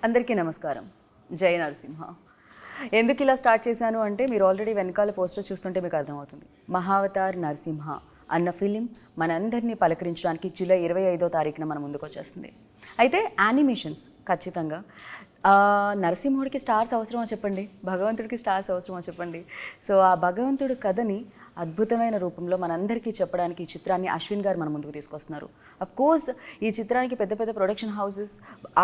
అందరికీ నమస్కారం. జై నరసింహ. ఎందుకు ఇలా స్టార్ట్ చేశాను అంటే మీరు ఆల్రెడీ వెనకాల పోస్టర్ చూస్తుంటే మీకు అర్థమవుతుంది. మహావతార్ నరసింహ అన్న ఫిలిం మనందరినీ పలకరించడానికి జూలై 25వ తారీఖున మన ముందుకు వచ్చేస్తుంది. అయితే యానిమేషన్స్ ఖచ్చితంగా నరసింహుడికి స్టార్స్ అవసరమా చెప్పండి, భగవంతుడికి స్టార్స్ అవసరమా చెప్పండి. సో ఆ భగవంతుడి కథని అద్భుతమైన రూపంలో మనందరికీ చెప్పడానికి ఈ చిత్రాన్ని అశ్విన్ గారు మన ముందుకు తీసుకొస్తున్నారు. అఫ్ కోర్స్ ఈ చిత్రానికి పెద్ద పెద్ద ప్రొడక్షన్ హౌసెస్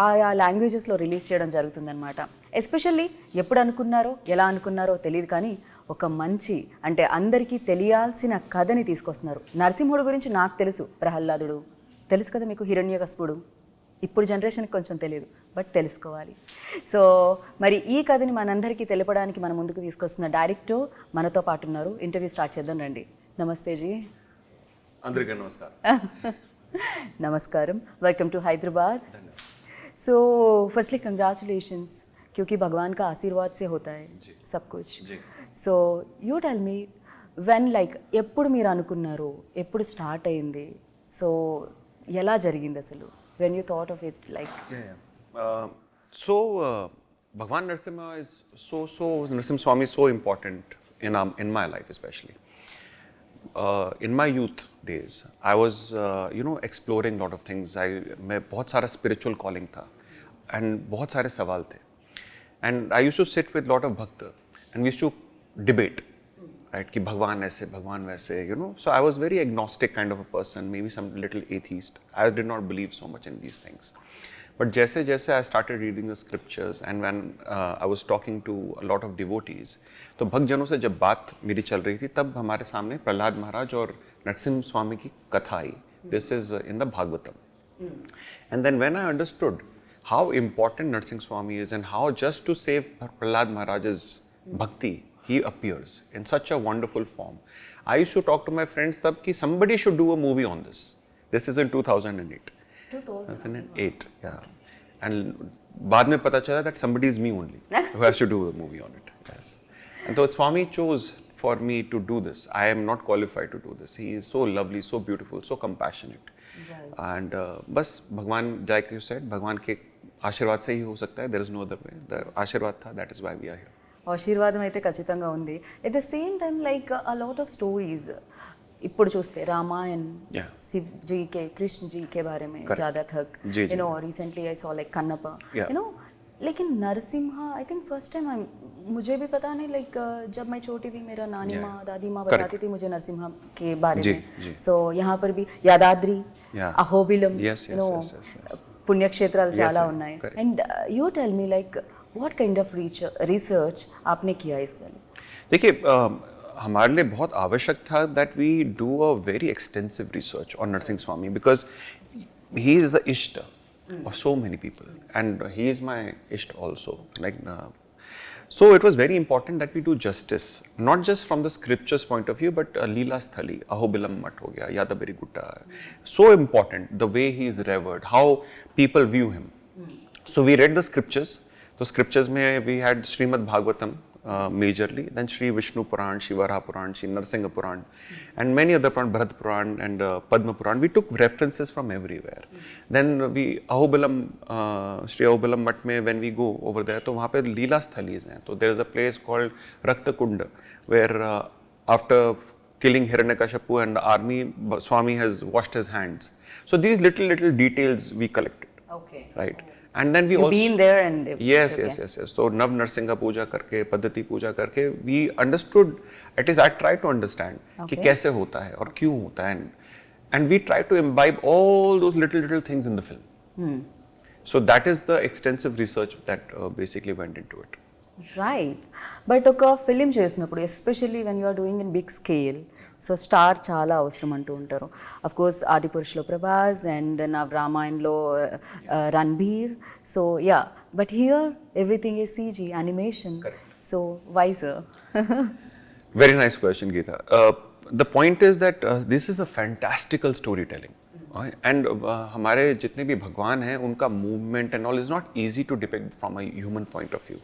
ఆయా లాంగ్వేజెస్లో రిలీజ్ చేయడం జరుగుతుందన్నమాట. ఎస్పెషల్లీ ఎప్పుడు అనుకున్నారో ఎలా అనుకున్నారో తెలియదు, కానీ ఒక మంచి అంటే అందరికీ తెలియాల్సిన కథని తీసుకొస్తున్నారు. నరసింహుడు గురించి నాకు తెలుసు, ప్రహ్లాదుడు తెలుసు కదా మీకు, హిరణ్యకశిపుడు. ఇప్పుడు జనరేషన్కి కొంచెం తెలియదు, బట్ తెలుసుకోవాలి. సో మరి ఈ కథని మనందరికీ తెలపడానికి మన ముందుకు తీసుకొస్తున్న డైరెక్టర్ మనతో పాటు ఉన్నారు. ఇంటర్వ్యూ స్టార్ట్ చేద్దాం రండి. నమస్తే జీ. అందరికీ నమస్కారం. नमस्कारम, welcome to Hyderabad. So firstly congratulations, क्योंकि भगवान का आशीर्वाद से होता है सब कुछ. So you tell me when like ఎప్పుడు మీరు అనుకున్నారు, ఎప్పుడు స్టార్ట్ అయింది, సో ఎలా జరిగింది అసలు, when you thought of it like Bhagwan Narsimha is so Narsim Swami is so important in my life, especially in my youth days. I was exploring lot of things. मैं बहुत सारा spiritual calling था and बहुत सारे सवाल थे, and I used to sit with lot of bhakt and we used to debate, right, कि भगवान ऐसे भगवान वैसे, so I was very agnostic kind of a person, maybe some little atheist. I did not believe so much in these things, but जैसे जैसे I started reading the scriptures and when I was talking to a lot of devotees, तो भक्त जनों से जब बात मेरी चल रही थी तब हमारे सामने प्रहलाद महाराज और नरसिम्हा स्वामी की कथा आई. This is in the Bhagavatam. And then when I understood how important Narsimha Swami is and how just to save Prahlad Maharaj's bhakti he appears in such a wonderful form, I used to talk to my friends tab ki somebody should do a movie on this. This is in 2008. 2008, yeah. And बाद में पता चला that somebody is me only who has to do a movie on it. Yes. And so Swami chose for me to do this. I am not qualified to do this. He is so lovely, so beautiful, so compassionate. Right. And बस भगवान, like you said, भगवान के आशीर्वाद से ही हो सकता है. There is no other way. The आशीर्वाद था, that is why we are here. ఆశీర్వాదం అయితే ఖచ్చితంగా ఉంది. At the same time like a lot of stories ఇప్పుడు చూస్తే रामायण, शिव जी के, कृष्ण जी के बारे में ज़्यादा थक, recently I saw like Kannappa, लेकिन Narasimha I think first time मुझे भी पता नहीं, लाइक जब मैं छोटी थी मेरा नानी माँ दादी माँ बताती थी मुझे नरसिम्हा के बारे में. सो यहाँ पर भी यादाद्री, अहोबिलम, పుణ్యక్షేత్రాలు చాలా ఉన్నాయి. And you tell me like what kind of research आपने किया इसमें? देखिए हमारे लिए बहुत आवश्यक था that we do a very extensive research on Narsimha Swami because he is the ishta of so many people and he is my ishta also. So it was very important that we do justice, not just from the scriptures point of view, but Leela Sthali, Ahobilam Mat ho gaya, Yadabari Gutta. So important, the way he is revered, how people view him. So we read the scriptures. So scriptures में we had Srimad Bhagavatam majorly, then Shri Vishnu Puran, Shivara Puran, Shri Narsingha Puran, and many other Puran, Bharat Puran and Padma Puran. We took references from everywhere. Then we Ahobilam, Shri Ahobilam Mat में when we go over there, तो वहाँ पे लीला स्थलीज हैं. तो there is a place called Rakta Kunda where after killing Hiranyakashipu and the army, Swami has washed his hands. So these little details we collected. Okay. Right. And then we also been there and yes. So Nav Narsingha Puja करके, पद्धति पूजा करके, we understood, at least I tried to understand कि कैसे होता है और क्यों होता है, and we tried to imbibe all those little things in the film. So that is the extensive research that basically went into it. Right. But ఒక film చేసినప్పుడు especially when you are doing in big scale, so star చాలా అవసరం అంటూ ఉంటారు. Of course ఆదిపురుషులో Prabhas and నా రామాయణలో Ranbir. So yeah, but here everything is CG animation. So why sir? Very nice question, Geeta. The point is that this is a fantastical storytelling. And हमारे जितने भी भगवान हैं उनका movement and all is not easy to depict from a human point of view.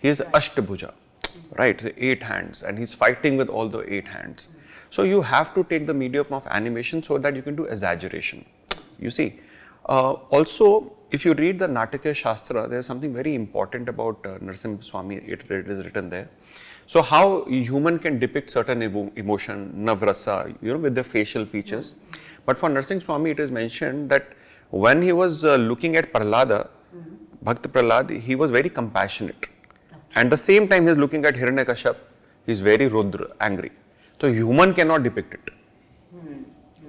He is Ashtabhuja, right? 8 hands, and he's fighting with all the 8 hands. So you have to take the medium of animation so that you can do exaggeration. You see, also if you read the Natakya Shastra, there's something very important about Narsimha Swami. It is written there. So how human can depict certain emotion, navrasa, with the facial features. But for Narsimha Swami, it is mentioned that when he was looking at Prahlada, Bhakt Prahlad, he was very compassionate. And the same time he is looking at Hiranyakashap, he is very Rudra, angry. So human cannot depict it.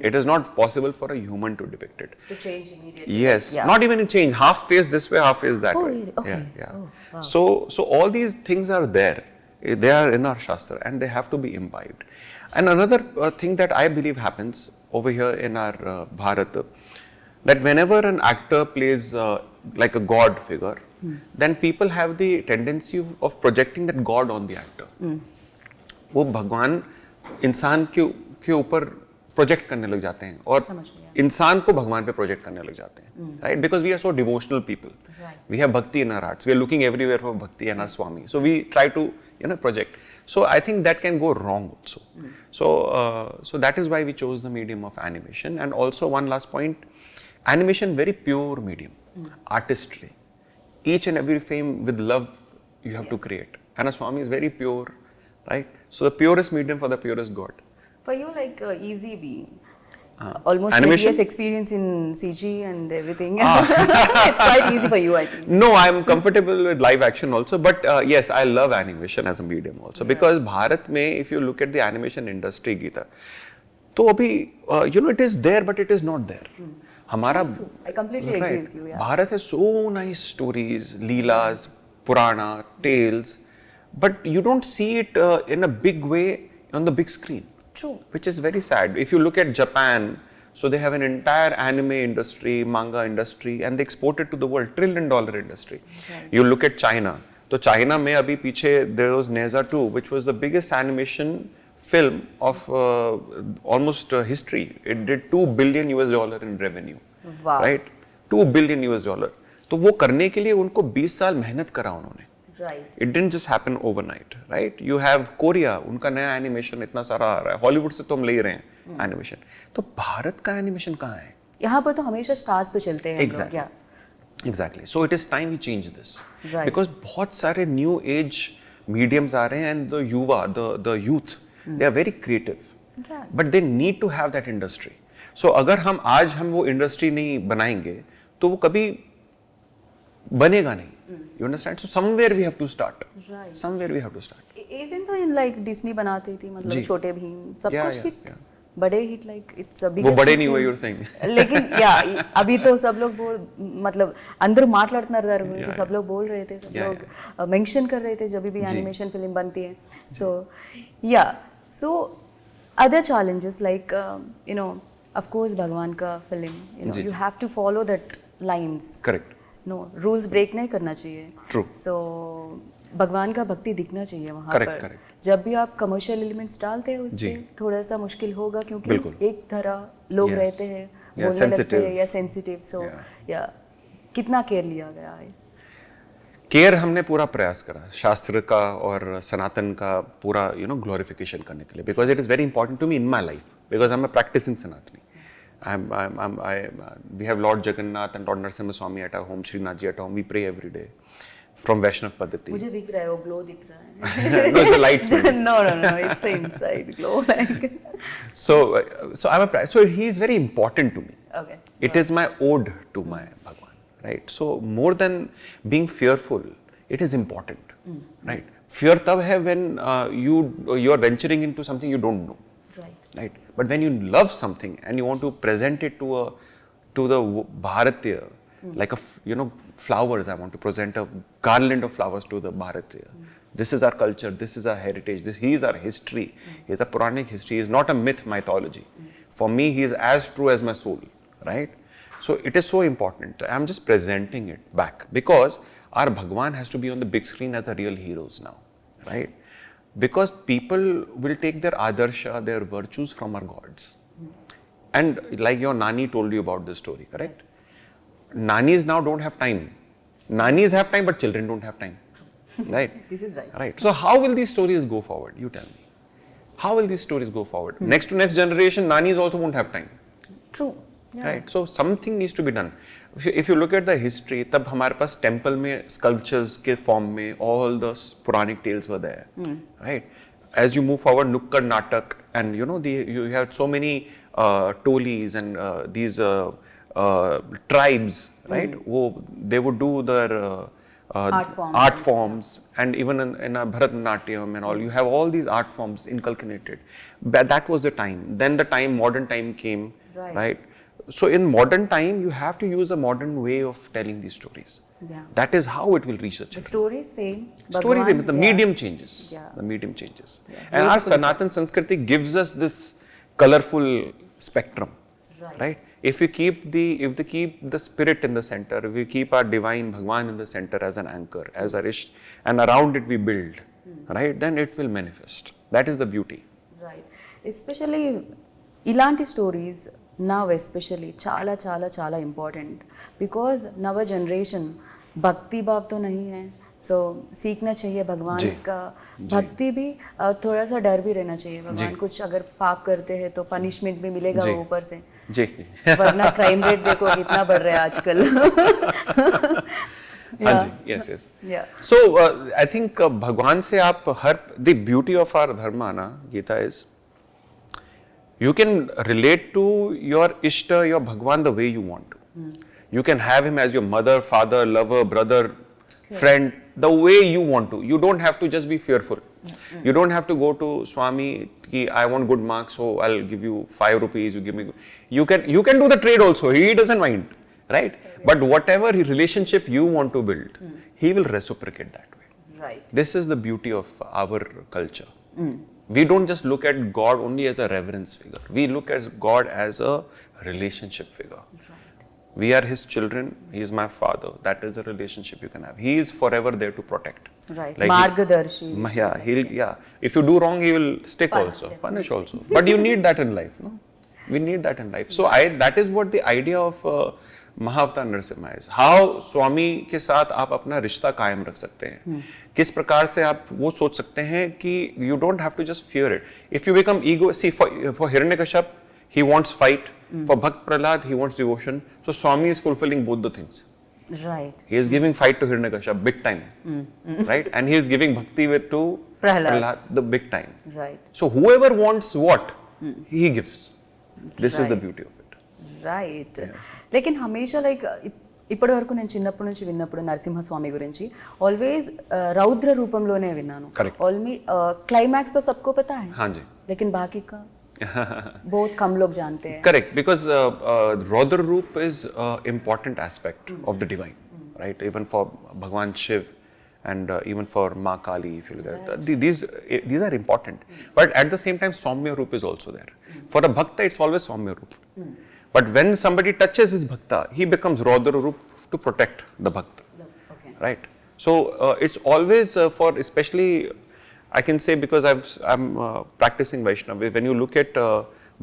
It is not possible for a human to depict it. To change immediately. Yes, not even in change. Half face this way, half face that way. Really? Okay. Yeah. Oh, wow. So all these things are there. They are in our Shastra and they have to be imbibed. And another thing that I believe happens over here in our Bharat, that whenever an actor plays like a god figure, then people have the tendency of projecting that god on the actor. वो भगवान इंसान के ऊपर project करने लग जाते हैं और इंसान को भगवान पे प्रोजेक्ट करने लग जाते हैं, right? Because we are so devotional people, we have bhakti in our hearts, we are looking everywhere for bhakti and our swami, so we try to project. So I think that can go wrong also. So that is why we chose the medium of animation. And also one last point, animation very pure medium, artistry. Each and every frame with love you have to create. And a Swami is very pure, right? So the purest medium for the purest God. For you, like easy being. Almost 20 animation? years experience in CG and everything. It's quite easy for you, I think. No, I am comfortable with live action also, but yes, I love animation as a medium also, because Bharat mein, if you look at the animation industry, Geeta, तो अभी it is there, but it is not there. हमारा True. I completely agree with you. Yeah. Bharat has so nice stories, leelas, Purana, tales, but you don't see it in a big way on the big screen. True. Which is very sad. If you look at Japan, so they have an entire anime industry, manga industry, and they export it to the world, $1 trillion industry. Right. You look at China. So China mein abhi piche there was Neza 2, which was the biggest animation film of almost history. It did $2 billion in revenue. Wow. Right? $2 billion. तो वो करने के लिए उनको 20 साल मेहनत करा उन्होंने. Right. It didn't just happen overnight, right? You have Korea, उनका नया एनिमेशन इतना सारा आ रहा है. हॉलीवुड से तो हम ले ही रहे हैं एनिमेशन. तो भारत का एनिमेशन कहाँ है? यहाँ पर तो हमेशा स्टार्स पे चलते हैं लोग. Exactly. So it is time we change this. Right. Because बहुत सारे new age mediums आ रहे हैं and the युवा, the youth, they are very creative. Right. But they need to have that industry. So अगर हम आज वो इंडस्ट्री नहीं बनाएंगे तो वो कभी बनेगा नहीं. You understand? So somewhere we have to start. Right. Somewhere we have to start. Even though in like Disney बनाती थी, मतलब छोटे भीम, सब कुछ हिट, बड़े hit, like it's a biggest. वो बड़े नहीं हुए, you're saying. लेकिन अभी तो सब लोग मतलब अंदर माట్లాడుతున్నారు गुరించి सब लोग बोल रहे थे, सब लोग मेंशन कर रहे थे जब भी एनिमेशन फिल्म बनती है. So other challenges like of course भगवान का film, you have to follow that lines. Correct. No, rules break नहीं करना चाहिए. True. So भगवान का भक्ति दिखना चाहिए वहाँ पर. Correct. जब भी आप कमर्शियल एलिमेंट्स डालते हैं उसमें थोड़ा सा मुश्किल होगा, क्योंकि एक तरह लोग रहते हैं, बोलने लगते हैं या सेंसिटिव. सो या कितना केयर लिया गया है? केयर हमने पूरा प्रयास करा शास्त्र का और सनातन का पूरा ग्लोरिफिकेशन करने के लिए, because it is very important to me in my life, because I am a practising Sanatani. We have Lord Jagannath and Lord Narsimha Swami at our home, Srinath ji at home. We pray every day from Vaishnav Paddhati. मुझे दिख रहा है, वो glow दिख रहा है. No, it's the lights. No, it's inside glow like. So so he is very important to me. Okay. It is my ode to my Bhagwan, right? So more than being fearful, it is important, right? Fear tab hai when you are venturing into something you don't know. Right, but when you love something and you want to present it to the Bharatiya, like flowers, I want to present a garland of flowers to the Bharatiya. This is our culture, this is our heritage, he is our history, he is a Puranic history, he is not a myth mythology. For me, he is as true as my soul, right? So it is so important. I am just presenting it back because our Bhagwan has to be on the big screen as the real heroes now, right? Because people will take their adarsha, their virtues from our gods. And like your Nani told you about this story, correct? Yes. Nanis now don't have time. Nanis have time, but children don't have time. Right? This is right. Right. So how will these stories go forward? You tell me. How will these stories go forward? Next to next generation, Nanis also won't have time. True. right? So something needs to be done. If you look at the history, तब हमारे पास temple में sculptures के form में all the Puranic tales were there, right? As you move forward, Nukkad Natak, and you know you have so many tolis and these tribes, right? They would do their art forms, and even in Bharatanatyam and all, you have all these art forms inculcated. That was the time. Then the modern time came, right? So in modern time, you have to use a modern way of telling these stories. Yeah. That is how it will reach the children. The story is same. Story, Bhagwan, the medium changes. Yeah. The medium changes. Yeah. And our Sanatan Sanskriti gives us this colorful spectrum, right? If we keep the spirit in the center, if we keep our divine Bhagwan in the center as an anchor, as a rish, and around it we build, right? Then it will manifest. That is the beauty. Right. Especially ilanti stories now especially chala important, because now generation भक्ति भाव तो नहीं है, सो सीखना चाहिए भगवान का भक्ति भी, और थोड़ा सा डर भी रहना चाहिए भगवान कुछ अगर पाप करते हैं तो पनिशमेंट भी मिलेगा ऊपर से जी वरना क्राइम रेट देखो कितना बढ़ रहा है आजकल हाँ जी yes yes so I think भगवान से आप हर the beauty of our dharma ना Gita is you can relate to your Ishta, your Bhagwan the way you want to. You can have him as your mother, father, lover, brother, friend, the way you want to. You don't have to just be fearful. You don't have to go to Swami, ki, I want good marks, so I'll give you 5 rupees, you give me. You can do the trade also, he doesn't mind, right? But whatever relationship you want to build, he will reciprocate that way. Right. This is the beauty of our culture. We don't just look at God only as a reverence figure. We look at God as a relationship figure. Right. We are His children. He is my Father. That is a relationship you can have. He is forever there to protect. Right. Like Margadarshi. If you do wrong, He will stick also, punish also. But you need that in life, no? We need that in life. So that is what the idea of Mahavatar Narasimha is. How स्वामी के साथ आप अपना रिश्ता कायम रख सकते हैं, किस प्रकार से आप वो सोच सकते हैं कि you don't have to just fear it. If you become ego, see for Hiranyakashipu, he wants fight. For Bhakt Prahlad, he wants devotion. So Swami is fulfilling both the things. Right. He is giving fight to Hiranyakashipu big time, right? And he is giving bhakti to Prahlad the big time. Right. So whoever wants what, he gives. This is the beauty of it. Right లేకిన్ హమేషా like ఇప్పటి వరకు నేను చిన్నప్పటి నుంచి విన్నప్పుడు నరసింహస్వామి గురించి always రౌద్ర రూపంలోనే విన్నాను ఆల్మీ క్లైమాక్స్ तो सबको पता है हाँ जी लेकिन बाकी का बहुत कम लोग जानते हैं करेक्ट बिकॉज रौद्र रूप is important aspect of the divine, right? Even for Bhagwan Shiv and even for Ma Kali, if you look at these are important, but at the same time Saumya Roop is also there. For a bhakta it's always Saumya Roop. But when somebody touches his bhakta, he becomes Raudra Roop to protect the bhakta, right? So it's always for, especially I can say because I'm practicing Vaishnava, when you look at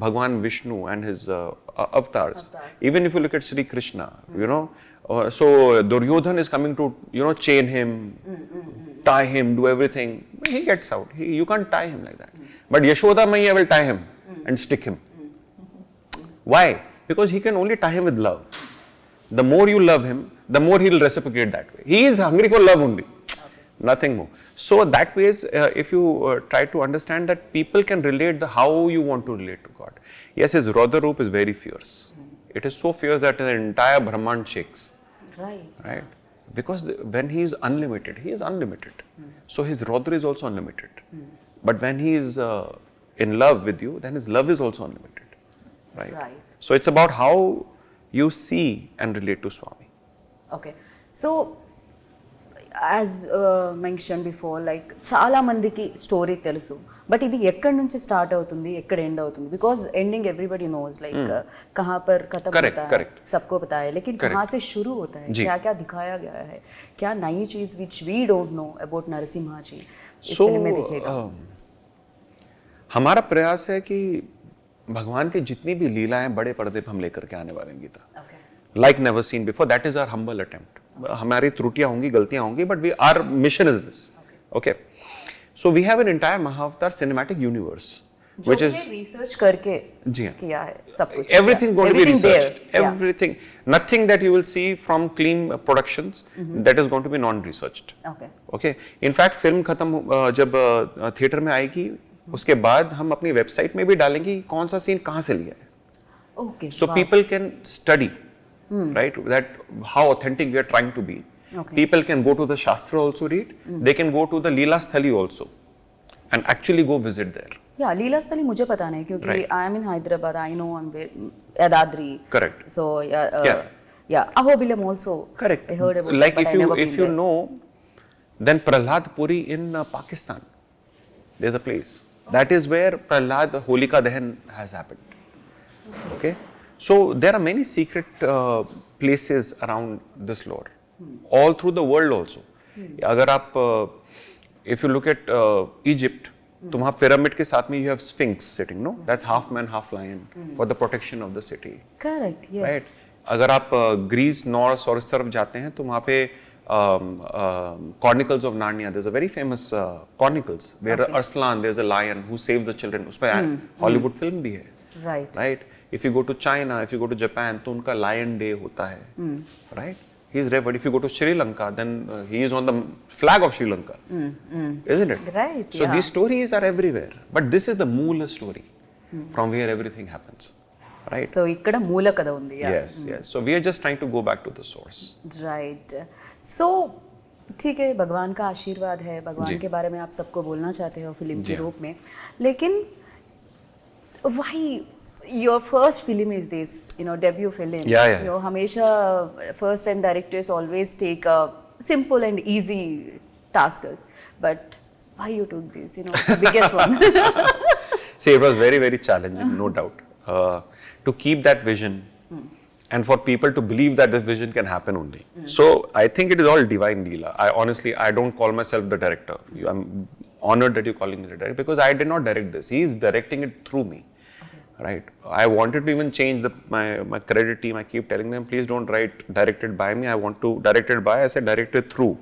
Bhagwan Vishnu and his avatars, even if you look at Sri Krishna, you know, so Duryodhan is coming to, you know, chain him, tie him, do everything. He gets out. You can't tie him like that. But Yashoda Maiya will tie him and stick him. Why? Because he can only tie him with love. The more you love him, the more he will reciprocate that way. He is hungry for love only, nothing more. So that way, if you try to understand that people can relate how you want to relate to God. Yes, his Raudra Roop is very fierce. It is so fierce that the entire Brahmand shakes. Right? Because when he is unlimited, he is unlimited. So his Raudra is also unlimited. But when he is in love with you, then his love is also unlimited. Right? So it's about how you see and relate to Swami. Okay. So as mentioned before, like చాలా మందికి story తెలుసు, but ఇది ఎక్కడి నుంచి start అవుతుంది, ఎక్కడ end అవుతుంది? Because ending everybody knows like कहाँ पर खत्म होता है सबको पता है, लेकिन कहाँ से शुरू होता है, क्या क्या दिखाया गया है, क्या नई चीज which we don't know about Narasimha ji इस फिल्म में दिखेगा? हमारा प्रयास है कि भगवान की जितनी भी लीलाएं बड़े पर्दे पर हम लेकर के आने वाले हैं Gita, like never seen before. That is our humble attempt. हमारी त्रुटियां होंगी, गलतियां होंगी, but our mission is this. Okay. So we have an entire Mahavatar cinematic universe which is research करके जी हाँ, किया है सब कुछ. everything going to be researched. there. Everything, nothing that you will see from Kleem Productions that is going to be non-researched. Okay. Okay. In fact, film खत्म जब theatre में आएगी, उसके बाद हम अपनी वेबसाइट में भी डालेंगे कि कौन सा सीन कहाँ से लिया है. Okay. So people can study, right? That how authentic we are trying to be. Okay. People can go to the Shastra also read. They can go to the Leela Sthali also, and actually go visit there. Yeah, Leela Sthali मुझे पता नहीं क्योंकि Right. I am in Hyderabad. I know I'm Yadadri. Correct. So yeah, Ahobilam also. Correct. I heard about Like it, but I never if been you there. know, then Prahlad Puri in Pakistan, there's a place. That is where Prahlad Holika Dahan has happened. Okay. So there are many secret places around this lore, all through the world also. अगर आप if you look at Egypt, तो वहाँ pyramid के साथ में you have Sphinx sitting, no? That's half man, half lion for the protection of the city. Correct. Yes. Right. अगर आप Greece, Norse और इस तरफ जाते हैं तो वहाँ पे Chronicles of Narnia, there's a very famous Chronicles where Arslan, there's a lion who saves the children. उस पे Hollywood film भी है. Right. Right. If you go to China, if you go to Japan, तो उनका Lion Day होता है. Right. He is revered. If you go to Sri Lanka, then he is on the flag of Sri Lanka, isn't it? Right. So these stories are everywhere, but this is the Moola story, from where everything happens, right? So ఇక్కడ మూల కథ ఉంది. Yes, yes. So we are just trying to go back to the source. Right. So ठीक है, भगवान का आशीर्वाद है, भगवान के बारे में आप सबको बोलना चाहते हो फिल्म के रूप में, लेकिन why your first film is this, debut film? Yeah. हमेशा first time directors always take a simple and easy tasks, but why you took this, the biggest one? See, it was very, very challenging, no doubt, to keep that vision and for people to believe that this vision can happen only. So I think it is all divine Leela. I don't call myself the director. I'm honored that you're calling me the director because I did not direct this. He is directing it through me. Right. I wanted to even change my credit team. I keep telling them, please don't write directed by me. I want to directed by. I said directed through,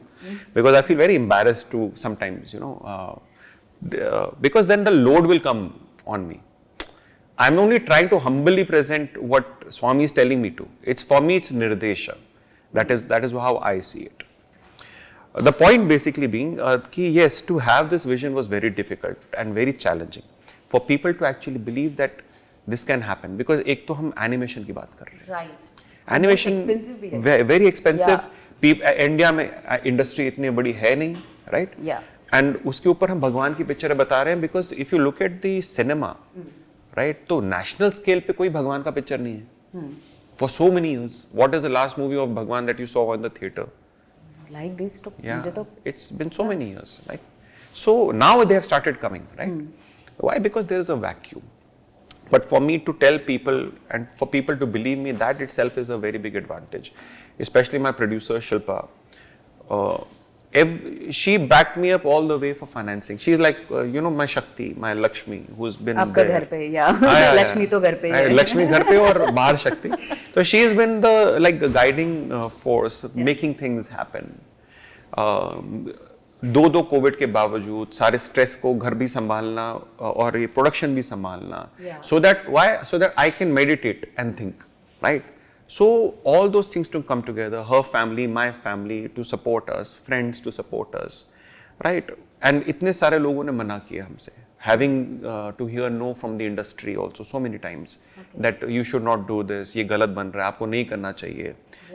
because I feel very embarrassed to sometimes, because then the load will come on me. I'm only trying to humbly present what Swami is telling me to. It's for me, it's nirdesha. That is how I see it. The point basically being, yes, to have this vision was very difficult and very challenging for people to actually believe that this can happen, because एक तो हम animation की बात कर रहे हैं. Right. Animation very expensive. Yeah. India में industry इतनी बड़ी है नहीं, right? Yeah. And उसके ऊपर हम भगवान की पिक्चरें बता रहे हैं, because if you look at the cinema, right? तो national scale पे कोई भगवान का पिक्चर नहीं है. For so many years, what is the last movie of Bhagwan that you saw in the theater? Like this, Yeah, it's been so many years, right? So now they have started coming, right? Why? Because there is a vacuum. But for me to tell people and for people to believe me, that itself is a very big advantage. Especially my producer Shilpa. She backed me up all the way for financing. She's like, my Shakti, my Lakshmi, who's been आपका there. घर पे, yeah. Lakshmi तो घर पे है. Lakshmi घर पे और बाहर Shakti. So she's been the guiding force, making things happen. दो कोविड के बावजूद सारे स्ट्रेस को घर भी संभालना और ये प्रोडक्शन भी संभालना, so that I can meditate and think, right? So all those things to come together, her family, my family to support us, friends to support us, right? And इतने सारे लोगों ने मना किया हमसे, having to hear no from the industry also so many times, that you should not do this, ये गलत बन रहा है, आपको नहीं करना चाहिए,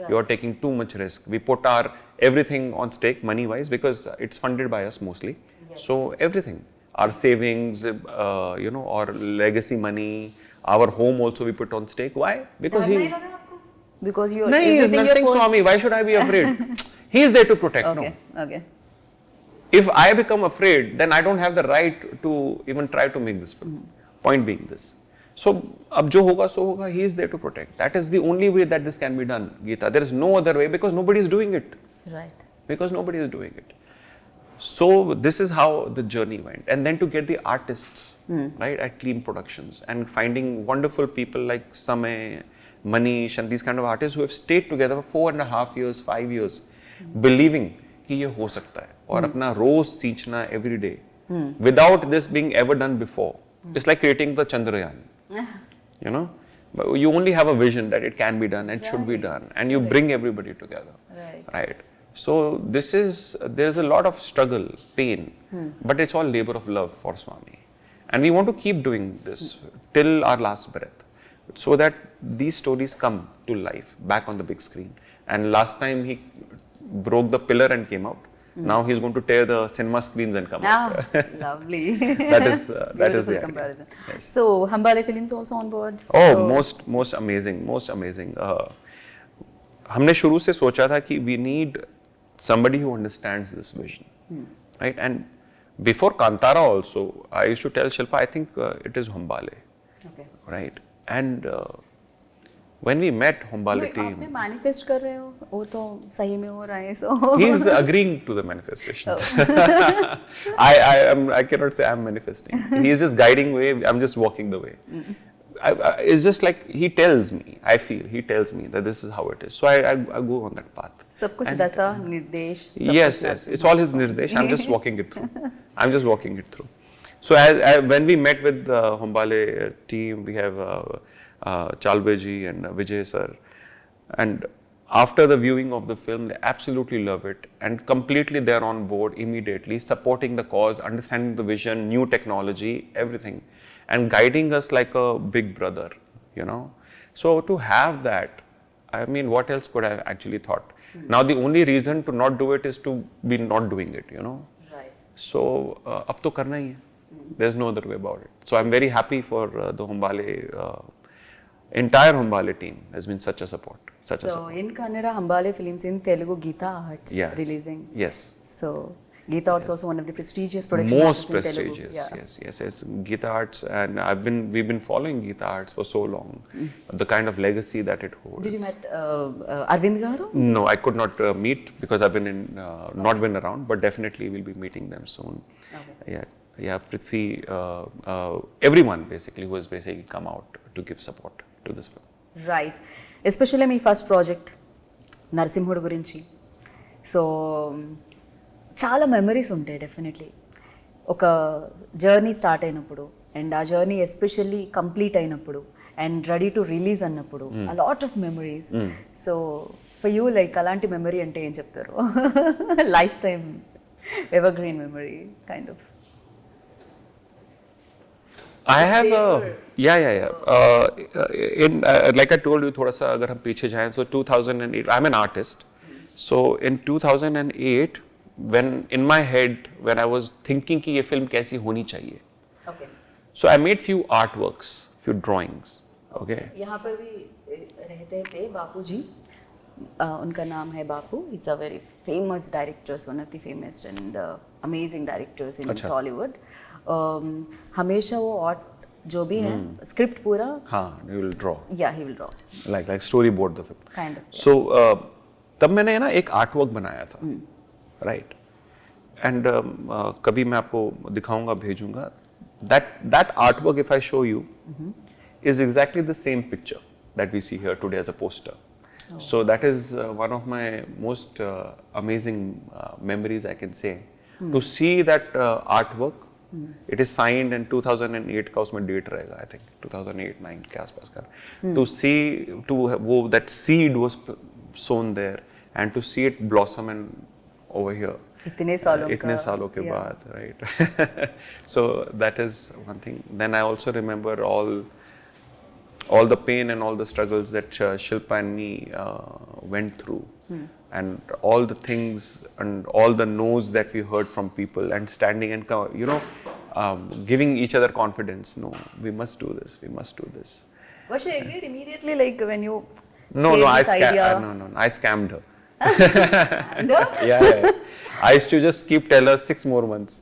you are taking too much risk. We put our everything on stake money wise, because it's funded by us mostly. So everything, our savings, or legacy money, our home also we put on stake. Why? Because you're he is nursing Swami. Why should I be afraid? He is there to protect. Okay. If I become afraid, then I don't have the right to even try to make this film. Point being this. So, ab jo hoga so hoga, he is there to protect. That is the only way that this can be done, Geeta. There is no other way, because nobody is doing it. Right. Because nobody is doing it. So this is how the journey went. And then to get the artists, right, at Kleem Productions, and finding wonderful people like Samay, Manish, and these kind of artists who have stayed together for 4.5 years, 5 years, believing कि ये हो सकता है, और अपना रोज सींचना every day, without this being ever done before. It's like creating the Chandrayaan. You know, but you only have a vision that it can be done and should be done, and you bring everybody together. Right. So there's a lot of struggle, pain, but it's all labor of love for Swami. And we want to keep doing this till our last breath, so that these stories come to life back on the big screen. And last time he broke the pillar and came out. Now he's going to tear the cinema screens and come out. Lovely. that is the comparison. Yes. So Hambale Films also on board. Oh, so, most amazing. हमने शुरू से सोचा था कि we need somebody who understands this vision, right? And before Kantara also, I used to tell Shilpa, I think it is Hambale, right? And when we met Hambale team, आपने manifest कर रहे हो, वो तो सही में हो रहा है, so. He's agreeing to the manifestations. I cannot say I'm manifesting. He is just guiding way. I'm just walking the way. It's just like he tells me. I feel he tells me that this is how it is. So I go on that path. सब कुछ दशा निर्देश. Yes. It's all his nirdesh. I'm just walking it through. So when we met with the Hambale team, we have Chalbeji and Vijay sir, and after the viewing of the film, they absolutely love it and completely they're on board immediately, supporting the cause, understanding the vision, new technology, everything, and guiding us like a big brother, you know. So to have that, I mean, what else could I have actually thought? Now the only reason to not do it is to be not doing it, you know. Right. So ab to karna hi hai. There's no other way about it. So I'm very happy for the Hambale, entire Hambale team has been such a support. So in Kannada, Hambale Films, in Telugu, Geeta Arts releasing. Yes. So Geeta Arts also one of the prestigious production most houses prestigious. in Telugu. Yes. It's Geeta Arts, and we've been following Geeta Arts for so long. The kind of legacy that it holds. Did you met Arvind Garu? No, I could not meet because I've been not been around, but definitely we'll be meeting them soon. Okay. Yeah, Prithvi, everyone basically who has basically come out to give support to this film. Right. Especially my first project, Narsimhudu gurinchi. So, చాలా memories ఉంటాయి definitely. ఒక journey start అయినప్పుడు and ఆ journey especially complete అయినప్పుడు and ready to release అన్నప్పుడు a lot of memories. So for you like అలాంటి memory అంటే ఏం చెప్తారు? Life time ever green memory kind of. I have like I told you, थोड़ा सा अगर हम पीछे जाएं, so 2008, I'm an artist. So in 2008, when in my head, when I was thinking कि ये film कैसी होनी चाहिए, okay. So I made few artworks, few drawings, okay. यहाँ पर भी रहते थे बापू जी, उनका नाम है बापू. He's a very famous director, one of the famous and amazing directors in Tollywood. हमेशा वो आर्ट जो भी है स्क्रिप्ट पूरा he will draw. Yeah, he will draw. Like storyboard the film. Kind of. So तब मैंने ना एक आर्टवर्क बनाया था, right? And कभी मैं आपको दिखाऊंगा, भेजूंगा. That artwork, if I show you, is exactly the same picture that we see here today as a poster. So that is one of my most amazing memories, I can say, to see that artwork. It is signed in 2008 का उसमें date रहेगा, I think 2008-9 के आसपास का. To see that seed was sown there and to see it blossom and over here. इतने सालों के बाद, right? So that is one thing. Then I also remember all the pain and all the struggles that Shilpa and me went through, and all the things and all the no's that we heard from people, and standing and giving each other confidence. No, we must do this. We must do this. Was she agreed immediately, like when you? No, I scammed her. Yeah. I used to just tell her 6 more months,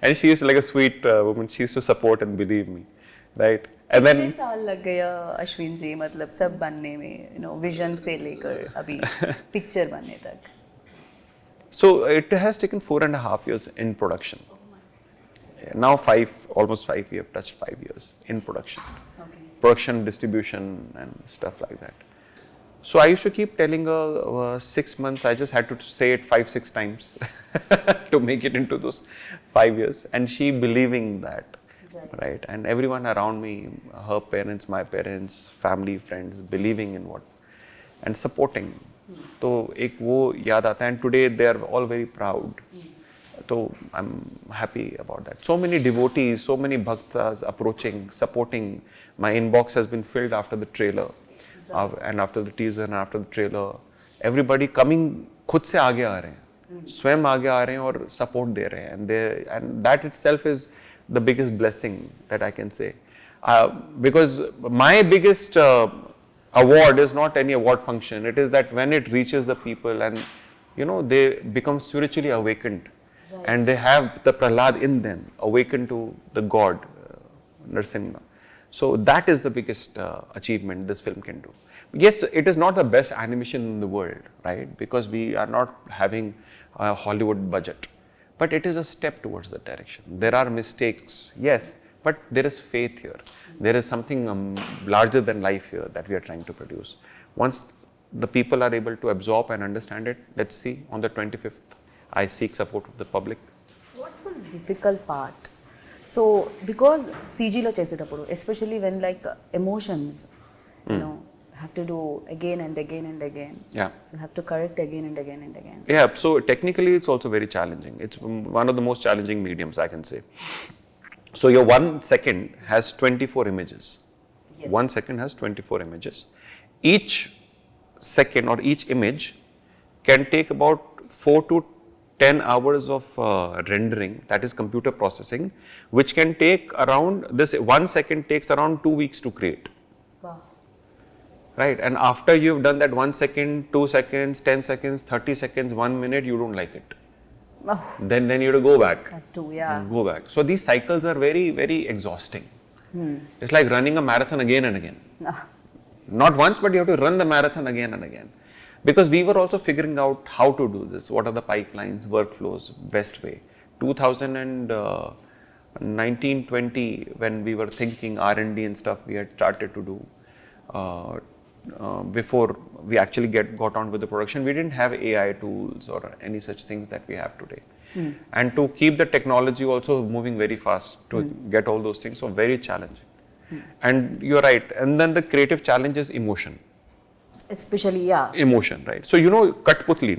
and she is like a sweet woman. She used to support and believe me, right? And then कितने साल लग गया अश्विन जी, मतलब सब बनने में, vision से लेकर अभी पिक्चर बनने तक? So it has taken 4.5 years in production. Now almost 5. We have touched 5 years in production. Okay. Production, distribution, and stuff like that. So I used to keep telling her 6 months. I just had to say it 5-6 times to make it into those 5 years, and she believing that. right? And everyone around me, her parents, my parents, family, friends, believing in what and supporting. तो एक वो याद आता है, and today they are all very proud. So I'm happy about that. So many devotees, so many bhaktas approaching, supporting. My inbox has been filled after the trailer, and after the teaser and after the trailer. Everybody coming, खुद से आगे आ रहे हैं, स्वयं आगे आ रहे हैं और support दे रहे हैं, and that itself is the biggest blessing that I can say. Because my biggest award is not any award function. It is that when it reaches the people and they become spiritually awakened. Right. And they have the Prahlad in them, awakened to the God, Narsimha. So that is the biggest achievement this film can do. Yes, it is not the best animation in the world, right? Because we are not having a Hollywood budget. But it is a step towards that direction. There are mistakes, yes, but there is faith here. There is something larger than life here that we are trying to produce. Once the people are able to absorb and understand it, let's see on the 25th. I seek support of the public. What was difficult part? So because CG lo chesetappudu, especially when like emotions, have to do again and again and again. Yeah. So have to correct again and again and again. Yeah. So technically, it's also very challenging. It's one of the most challenging mediums, I can say. So your 1 second has 24 images. Yes. 1 second has 24 images. Each second or each image can take about 4 to 10 hours of rendering, that is computer processing, which can take around, this 1 second takes around 2 weeks to create. Wow. Right, and after you've done that 1 second, 2 seconds, 10 seconds, 30 seconds, 1 minute, you don't like it. Oh. Then you have to go back. Have to, yeah. Go back. So these cycles are very, very exhausting. It's like running a marathon again and again. Not once, but you have to run the marathon again and again. Because we were also figuring out how to do this, what are the pipelines, workflows, best way. 2019-20, when we were thinking R&D and stuff, we had started to do. Before we actually got on with the production, we didn't have AI tools or any such things that we have today. And to keep the technology also moving very fast to get all those things, so very challenging. And you're right, and then the creative challenge is emotion. Especially, yeah. Emotion, right? So Katputli,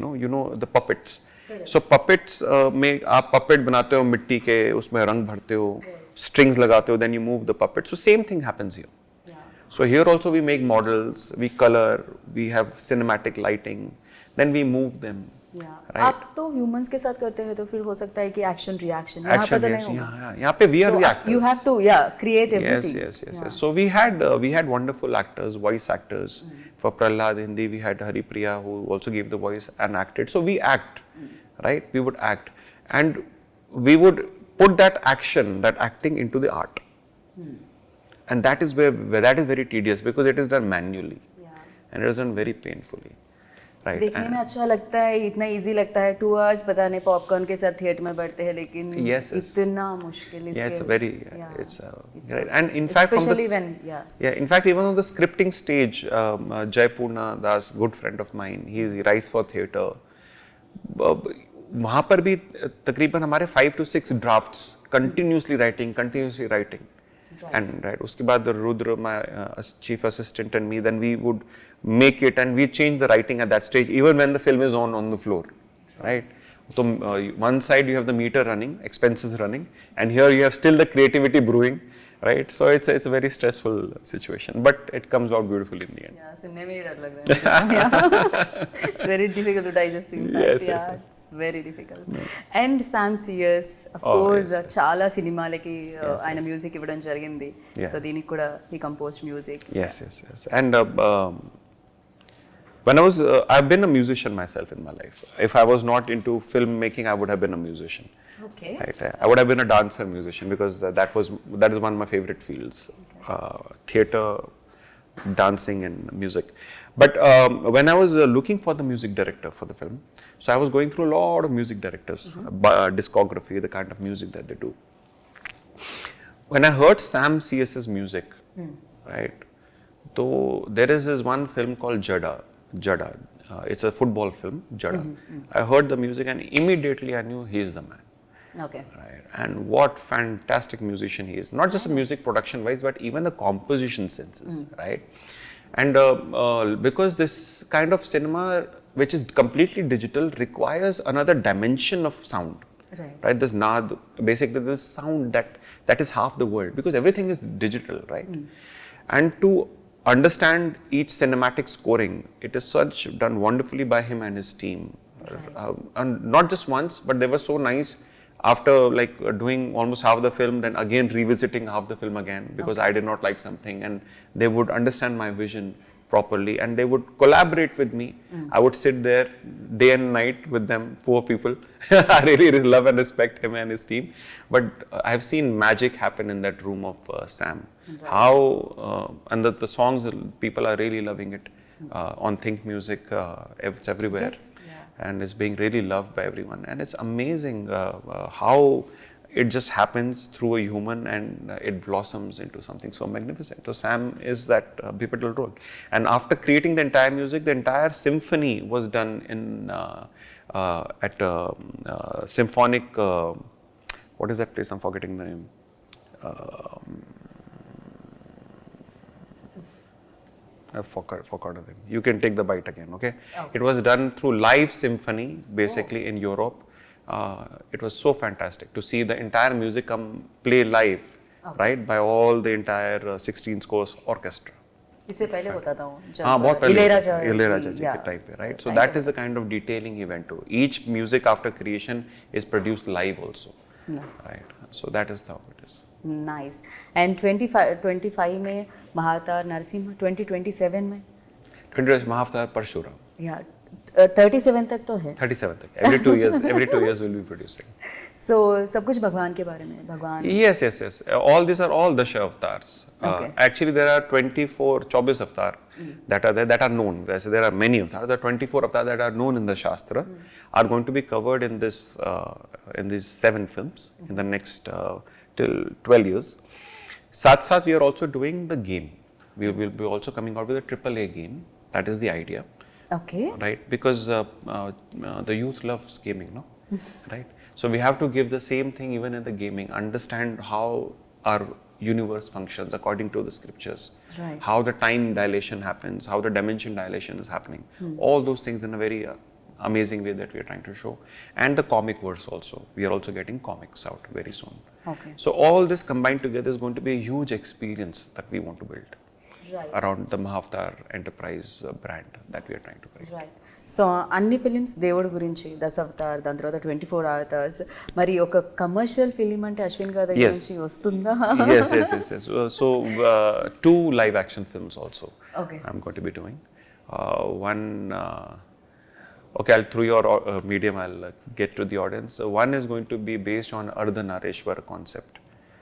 the puppets. Correct. So puppets में आप puppet बनाते हो मिट्टी के, उसमें रंग भरते हो, strings लगाते हो, then you move the puppet. So same thing happens here. Yeah. So here also we make models, we color, we have cinematic lighting, then we move them. Yeah. Right? आप तो humans के साथ करते हैं तो फिर हो सकता है कि action reaction. यहाँ पे तो नहीं होगा. यहाँ पे we are the actors. You have to create everything. Yes. So we had wonderful actors, voice actors. For Prahlad Hindi, we had Hari Priya, who also gave the voice and acted. So we act, right? We would act, and we would put that acting into the art, and that is that is very tedious because it is done manually, and it is done very painfully. Right. देखने में अच्छा लगता है, इतना easy लगता है, 2 hours पता नहीं पॉपकॉर्न के साथ थिएटर में बैठते हैं, लेकिन इतना मुश्किल इसके. Yeah, it's very, it's right. And in fact, from in fact, even on the scripting stage, Jaipurna Das, good friend of mine, he writes for theatre. वहाँ पर भी तकरीबन हमारे 5 to 6 drafts, continuously writing. Right. And उसके बाद Rudra, my chief assistant, and me, then we would make it and we change the writing at that stage, even when the film is on the floor, right? So one side you have the meter running, expenses running, and here you have still the creativity brewing, right? So it's a very stressful situation, but it comes out beautifully in the end. Yeah, सुनने में ही डर लग रहा है. Yeah. It's very difficult to digest. In fact. Yes. It's very difficult. No. And Sam CS, of course, చాలా సినిమాలకి ఆయన music ఇవ్వడం జరిగింది. So దీనికి కూడా he composed music. Yes. And when I've been a musician myself in my life. If I was not into filmmaking, I would have been a musician. Okay. Right. I would have been a dancer musician because that is one of my favorite fields. Okay. Theatre, dancing and music. But when I was looking for the music director for the film, so I was going through a lot of music directors, discography, the kind of music that they do. When I heard Sam CS's music, right, so there is this one film called Jada. It's a football film, Jada. I heard the music and immediately I knew he is the man. Okay. Right. And what fantastic musician he is. Not just a music production wise, but even the composition senses, right? And because this kind of cinema, which is completely digital, requires another dimension of sound. Right. This naad, basically this sound that is half the world, because everything is digital, right? And to understand each cinematic scoring, it is such done wonderfully by him and his team. And not just once, but they were so nice after doing almost half the film, then again revisiting half the film again, because I did not like something, and they would understand my vision properly and they would collaborate with me. I would sit there day and night with them, poor people. I really love and respect him and his team. But I have seen magic happen in that room of Sam. How, and the songs, people are really loving it. On Think Music, it's everywhere. Yes, And it's being really loved by everyone. And it's amazing how it just happens through a human and it blossoms into something so magnificent. So Sam is that pivotal role. And after creating the entire music, the entire symphony was done in at symphonic, what is that place? I'm forgetting the name. I forgot the name. You can take the bite again, okay? It was done through live symphony, basically in Europe. It was so fantastic to see the entire music come play live, right, by all the entire 16 scores orchestra. इससे पहले होता था वो बहुत पहले इलैयाराजा जी yeah. के time पे, right? So that is the kind of detailing he went to. Each music after creation is produced live also, right? So that is how it is. Nice. And 25 में महावतार नरसिम्हा, 2027 में 20 महावतार परशुराम. Yeah, 37 तक तो है. 37 तक. Every 2 years we'll be producing. So सब कुछ भगवान के बारे में, भगवान. Yes. All these are all Dasha avatars. Actually, there are 24 avatar that are there, that are known. There are many avatars. There are 24 avatars that are known in the Shastra, are going to be covered in this in these 7 films in the next till 12 years. Sath, we are also doing the game. We will be also coming out with a AAA game. That is the idea. Okay. Right, because the youth loves gaming, no? Right. So we have to give the same thing even in the gaming. Understand how our universe functions according to the scriptures. Right. How the time dilation happens, how the dimension dilation is happening. All those things in a very amazing way that we are trying to show. And the comic verse also. We are also getting comics out very soon. Okay. So all this combined together is going to be a huge experience that we want to build. Right. Around the Mahavatar enterprise brand that we are trying to create. Right. So అన్ని films దేవుడి గురించి, దశావతార్, దాని తర్వాత 24 hours, మరి ఒక commercial film అంటే అశ్విన్ గారి దగ్గర నుంచి వస్తుందా? Yes. So 2 live action films also. Okay. I'm going to be doing. One, okay, through your medium, I'll get to the audience. One is going to be based on Ardhanareshwar concept.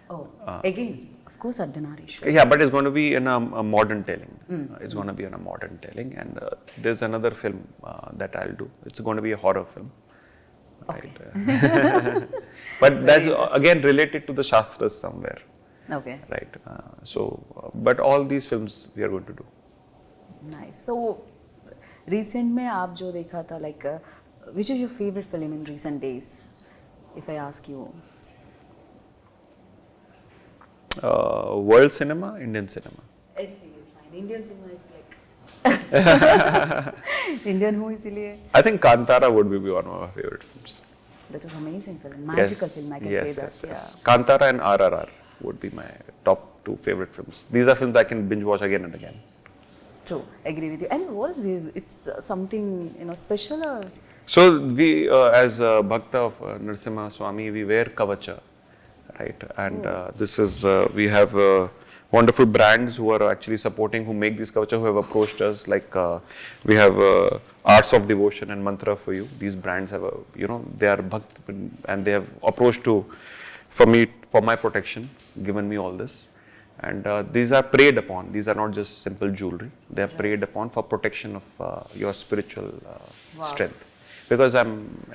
Oh, again, of course, Ardhanareshwar. Yeah, but it's going to be in a modern telling. It's going to be in a modern telling, and there's another film that I'll do. It's going to be a horror film. Okay. Right. But that's again related to the Shastras somewhere. Okay. Right. But all these films we are going to do. Nice. So, recent में आप जो देखा था, like, which is your favorite film in recent days? If I ask you. World cinema, Indian cinema. Anything is fine. Indian cinema is like Indian हूँ इसीलिए. I think Kantara would be one of my favorite films. That was amazing film, magical film. I can say that. Yes. Kantara and RRR would be my top 2 favorite films. These are films I can binge watch again and again. True, agree with you. And what is this? It's something special or? So we, as Bhakta of Narsimha Swami, we wear kavacha. Right, and this is we have wonderful brands who are actually supporting, who make these kavacha, who have approached us. Like we have Arts of Devotion and Mantra for You. These brands have they are bhakt and they have approached for my protection, given me all this. And these are preyed upon. These are not just simple jewelry. They are preyed upon for protection of your spiritual strength. Because I'm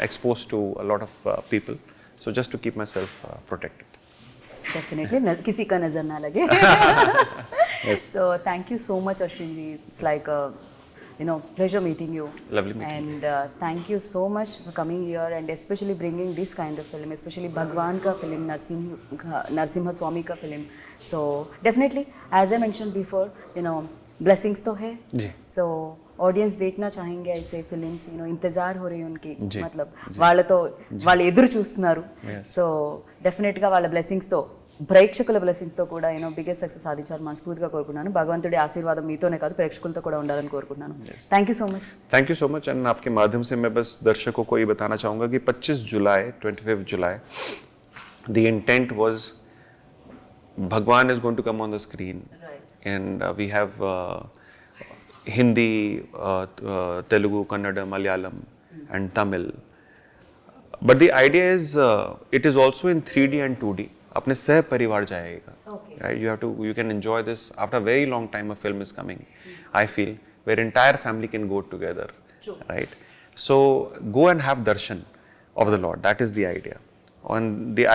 exposed to a lot of people. So just to keep myself protected. Definitely, किसी का नजर ना लगे. Yes. So thank you so much, Ashwin ji. It's like pleasure meeting you. Lovely meeting And thank you so much for coming here and especially bringing this kind of film, especially Bhagwan ka film, Narsimha Swami ka film. So definitely, as I mentioned before, blessings तो है. जी. So audience देखना चाहेंगे ऐसे films, इंतजार हो रही है उनकी, जी. मतलब వాళ్ళు ఎదురు చూస్తున్నారు. సో డెఫినెట్గా వాళ్ళ బ్లెస్సింగ్స్తో, ప్రేక్షకుల బ్లెస్సింగ్స్తో కూడా బిగ్గెస్ట్ సక్సెస్ సాధించాలని మనస్ఫూర్తిగా కోరుకున్నాను. భగవంతుడి ఆశీర్వాదం మీతోనే కాదు ప్రేక్షకులతో కూడా ఉండాలని కోరుకుంటున్నాను. Thank you so much. Thank you so much. And आपके माध्यम से मैं बस दर्शकों को ये बताना चाहूँगा कि 25 जुलाई the intent was Bhagwan is going to come on the screen. Right. And we have Hindi, Telugu, Kannada, Malayalam and Tamil. But the idea is it is also in 3D and 2D. अपने सह परिवार जाएगा. Okay. Right? You can enjoy this after a very long time. A film is coming, I feel, where entire family can go together. True. Right? So go and have darshan of the Lord. That is the idea. And the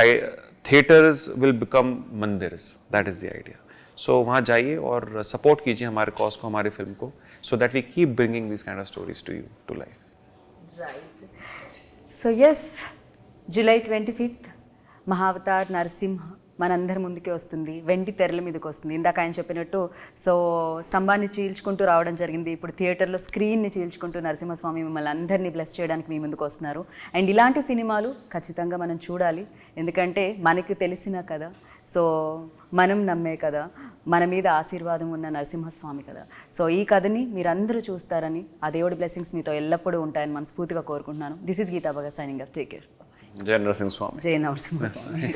theaters will become mandirs. That is the idea. So वहाँ जाइए और support कीजिए हमारे cause को, हमारी film को, so that we keep bringing these kind of stories to you, to life. Right. So yes, July 25th, Mahavatar Narasimha మనందరి ముందుకే వస్తుంది, వెండి తెరల మీదకి వస్తుంది. ఇందాక ఆయన చెప్పినట్టు సో స్తంభాన్ని చీల్చుకుంటూ రావడం జరిగింది, ఇప్పుడు థియేటర్లో స్క్రీన్ని చీల్చుకుంటూ నరసింహస్వామి మిమ్మల్ని అందరినీ బ్లెస్ చేయడానికి మీ ముందుకు వస్తున్నారు. అండ్ ఇలాంటి సినిమాలు ఖచ్చితంగా మనం చూడాలి, ఎందుకంటే మనకు తెలిసిన కదా, సో మనం నమ్మే కదా, మన మీద ఆశీర్వాదం ఉన్న నరసింహస్వామి కదా. సో ఈ కథని మీరందరూ చూస్తారని, ఆ దేవుడి బ్లెస్సింగ్స్ మీతో ఎల్లప్పుడూ ఉంటాయని మనస్ఫూర్తిగా కోరుకుంటున్నాను. This is Geetha Bhagat signing off. Take care. జై నరసింహ స్వామి. జై నరసింహస్వామి.